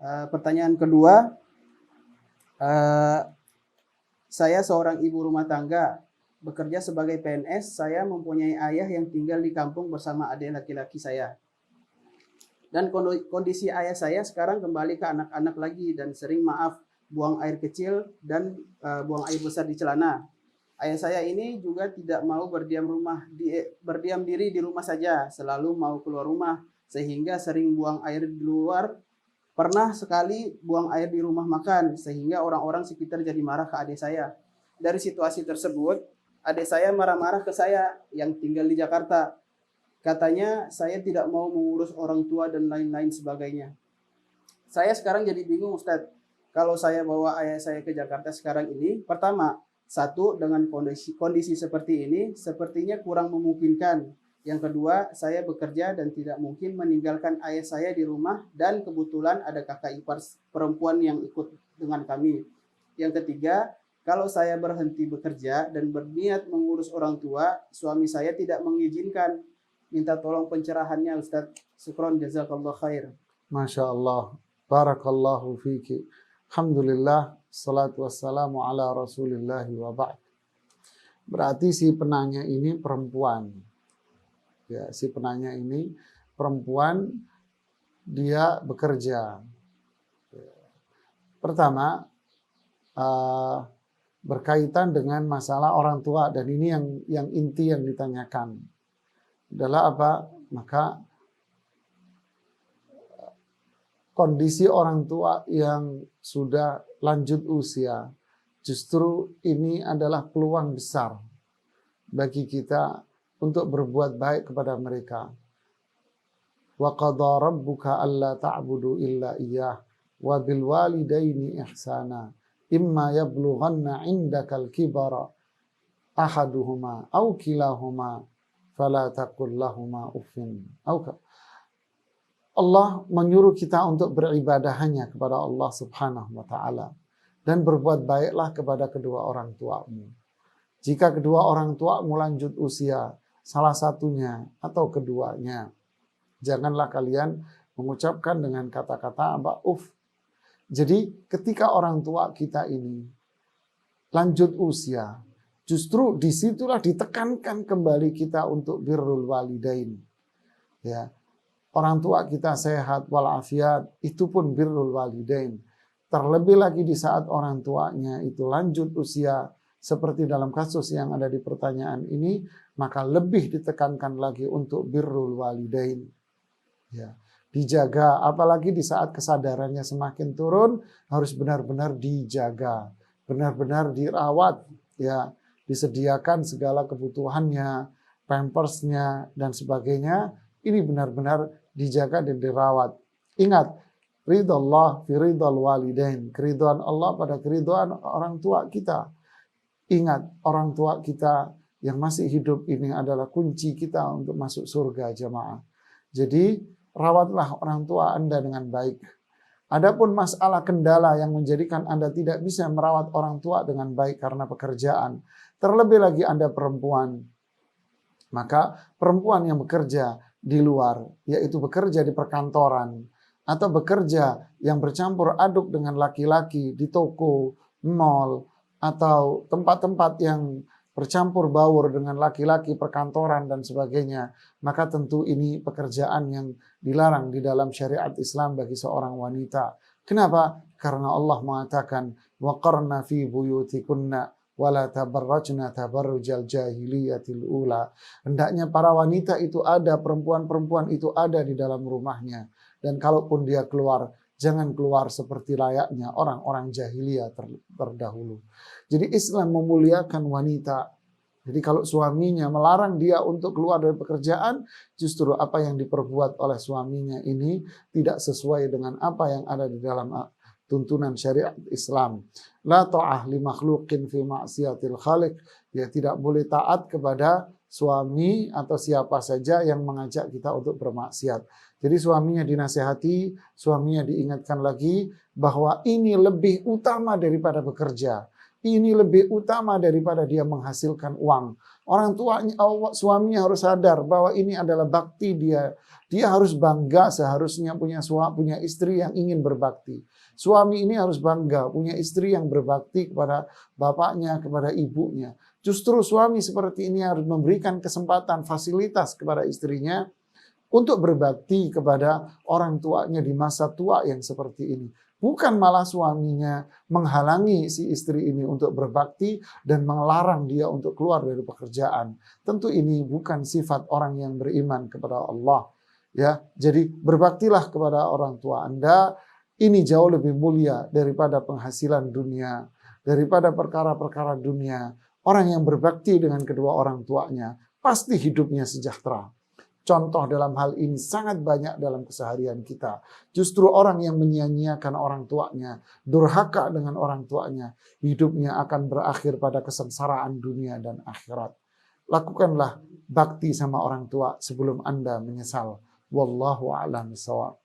Pertanyaan kedua, saya seorang ibu rumah tangga, bekerja sebagai PNS. Saya mempunyai ayah yang tinggal di kampung bersama adik laki-laki saya. Dan kondisi ayah saya sekarang kembali ke anak-anak lagi dan sering buang air kecil dan buang air besar di celana. Ayah saya ini juga tidak mau berdiam diri di rumah saja, selalu mau keluar rumah, sehingga sering buang air di luar. Pernah sekali buang air di rumah makan, sehingga orang-orang sekitar jadi marah ke adik saya. Dari situasi tersebut, adik saya marah-marah ke saya yang tinggal di Jakarta. Katanya saya tidak mau mengurus orang tua dan lain-lain sebagainya. Saya sekarang jadi bingung, Ustadz. Kalau saya bawa ayah saya ke Jakarta sekarang ini, pertama, satu, dengan kondisi seperti ini, sepertinya kurang memungkinkan. Yang kedua, saya bekerja dan tidak mungkin meninggalkan ayah saya di rumah, dan kebetulan ada kakak ipar perempuan yang ikut dengan kami. Yang ketiga, kalau saya berhenti bekerja dan berniat mengurus orang tua, suami saya tidak mengizinkan. Minta tolong pencerahannya, Ustadz. Syukron, jazakallah khair. Masya Allah, barakallahu fiki. Alhamdulillah, salatu wassalamu ala rasulillahi wa ba'd. Berarti si penanya ini perempuan. Ya, si penanya ini perempuan, dia bekerja. Pertama, berkaitan dengan masalah orang tua, dan ini yang inti yang ditanyakan adalah apa? Maka kondisi orang tua yang sudah lanjut usia, justru ini adalah peluang besar bagi kita untuk berbuat baik kepada mereka. Wa qadha rabbuka alla ta'budu illa iyyah wa bil walidaini ihsana imma yablughanna 'indakal kibara ahaduhuma aw kilahuma fala taqul lahumā uffin. Allah menyuruh kita untuk beribadah hanya kepada Allah Subhanahu wa taala dan berbuat baiklah kepada kedua orang tuamu. Jika kedua orang tuamu lanjut usia, salah satunya atau keduanya, janganlah kalian mengucapkan dengan kata-kata uff. Jadi ketika orang tua kita ini lanjut usia, justru disitulah ditekankan kembali kita untuk birrul walidain. Ya, orang tua kita sehat walafiat, itu pun birrul walidain. Terlebih lagi di saat orang tuanya itu lanjut usia, seperti dalam kasus yang ada di pertanyaan ini, maka lebih ditekankan lagi untuk birrul walidain. Ya, dijaga, apalagi di saat kesadarannya semakin turun, harus benar-benar dijaga, benar-benar dirawat, ya. Disediakan segala kebutuhannya, pampersnya, dan sebagainya. Ini benar-benar dijaga dan dirawat. Ingat, ridallah fi ridal walidain. Keridhaan Allah pada keridhaan orang tua kita. Ingat, orang tua kita yang masih hidup ini adalah kunci kita untuk masuk surga, jamaah. Jadi, rawatlah orang tua Anda dengan baik. Adapun masalah kendala yang menjadikan Anda tidak bisa merawat orang tua dengan baik karena pekerjaan, terlebih lagi Anda perempuan, maka perempuan yang bekerja di luar, yaitu bekerja di perkantoran, atau bekerja yang bercampur aduk dengan laki-laki di toko, mall, atau tempat-tempat yang bercampur baur dengan laki-laki, perkantoran, dan sebagainya, maka tentu ini pekerjaan yang dilarang di dalam syariat Islam bagi seorang wanita. Kenapa? Karena Allah mengatakan, وَقَرْنَ فِي بُيُوتِكُنَّ وَلَا تَبَرَّجْنَ تَبَرُّجَ الْجَاهِلِيَّةِ الْأُولَى. Hendaknya para wanita itu ada, perempuan-perempuan itu ada di dalam rumahnya. Dan kalaupun dia keluar, jangan keluar seperti layaknya orang-orang jahiliyah terdahulu. Jadi Islam memuliakan wanita. Jadi kalau suaminya melarang dia untuk keluar dari pekerjaan, justru apa yang diperbuat oleh suaminya ini tidak sesuai dengan apa yang ada di dalam tuntunan syariat Islam. La ta'ah li makhluqin fi ma'siyatil khaliq. Ya, tidak boleh taat kepada suami atau siapa saja yang mengajak kita untuk bermaksiat. Jadi suaminya dinasihati, suaminya diingatkan lagi bahwa ini lebih utama daripada bekerja. ini lebih utama daripada dia menghasilkan uang. Orang tuanya, suaminya harus sadar bahwa ini adalah bakti dia. Dia harus bangga seharusnya punya istri yang ingin berbakti. Suami ini harus bangga punya istri yang berbakti kepada bapaknya, kepada ibunya. Justru suami seperti ini harus memberikan kesempatan, fasilitas kepada istrinya untuk berbakti kepada orang tuanya di masa tua yang seperti ini. Bukan malah suaminya menghalangi si istri ini untuk berbakti dan melarang dia untuk keluar dari pekerjaan. Tentu ini bukan sifat orang yang beriman kepada Allah. Ya, jadi berbaktilah kepada orang tua Anda. Ini jauh lebih mulia daripada penghasilan dunia, daripada perkara-perkara dunia. Orang yang berbakti dengan kedua orang tuanya pasti hidupnya sejahtera. Contoh dalam hal ini sangat banyak dalam keseharian kita. Justru orang yang menyia-nyiakan orang tuanya, durhaka dengan orang tuanya, hidupnya akan berakhir pada kesengsaraan dunia dan akhirat. Lakukanlah bakti sama orang tua sebelum Anda menyesal. Wallahu a'lam bishawab.